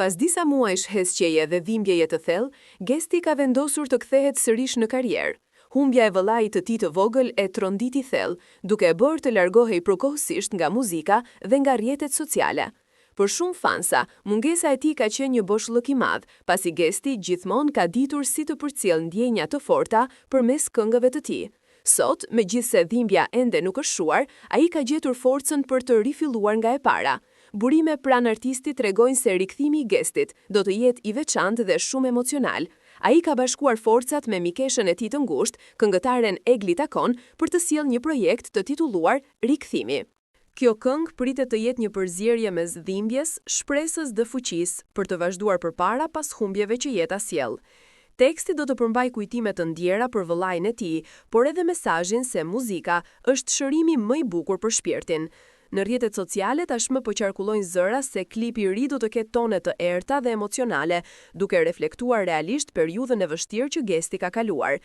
Pas disa muajsh hesqeje dhe dhimbjeje të thellë, Gesti ka vendosur të kthehet sërish në karrierë. Humbja e vëllait të tij të vogël e tronditi thellë, duke e bërë të largohej përkohësisht nga muzika dhe nga rrjetet sociale. Për shumë fansa, mungesa e tij ka qenë një boshllëk i madh, pasi Gesti gjithmonë ka ditur si të përcjellë ndjenja të forta përmes këngëve të tij. Sot, megjithse dhimbja ende nuk është shuar, ai ka gjetur forcën për të rifilluar nga e para. Burime pranë artistit tregojnë se rikthimi i Gestit do të jetë i veçantë dhe shumë emocional. Ai ka bashkuar forcat me mikeshën e tij të ngushtë, këngëtaren Egli Takon, për të sjellë një projekt të titulluar Rikthimi. Kjo këngë pritet të jetë një përzierje mes dhimbjes, shpresës dhe fuqisë për të vazhduar përpara pas humbjeve që jeta sjell. Teksti do të përmbaj kujtime të ndjera për vëllain e tij, por edhe mesazhin se muzika është shërimi më i bukur për shpirtin. Në rrjetet sociale tashmë po qarkullojnë zëra se klipi i ri do të ketë tone të errta dhe emocionale, duke reflektuar realisht periudhën e vështirë që Gesti ka kaluar.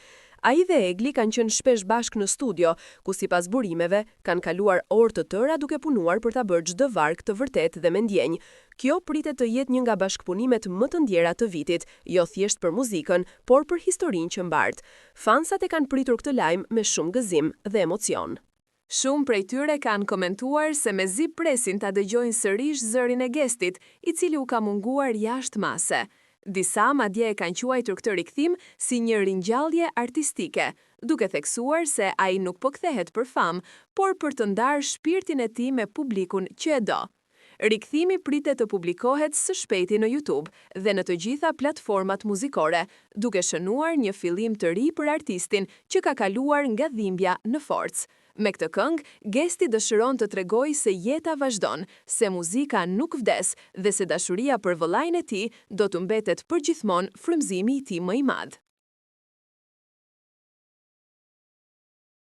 Ai dhe Egli kanë qenë shpesh bashkë në studio, ku sipas burimeve kanë kaluar orë të tëra duke punuar për ta bërë çdo varg të vërtet dhe me ndjenjë. Kjo pritet të jetë një nga bashkëpunimet më të ndjera të vitit, jo thjesht për muzikën, por për historinë që mbart. Fansat e kanë pritur këtë lajm me shumë gëzim dhe emocion. Shumë prej tyre kanë komentuar se mezi presin ta dëgjojnë sërish zërin e Gestit, i cili u ka munguar jashtë mase. Disa madje e kanë quajtur këtë rikthim si një ringjallje artistike, duke theksuar se ai nuk po kthehet për famë, por për të ndarë shpirtin e tij me publikun që e do. Rikthimi pritet të publikohet së shpejti në YouTube dhe në të gjitha platformat muzikore, duke shënuar një fillim të ri për artistin që ka kaluar nga dhimbja në forcë. Me këtë këngë, Gesti dëshiron të tregojë se jeta vazhdon, se muzika nuk vdes dhe se dashuria për vëllain e tij do të mbetet përgjithmonë frymëzimi i tij më i madh.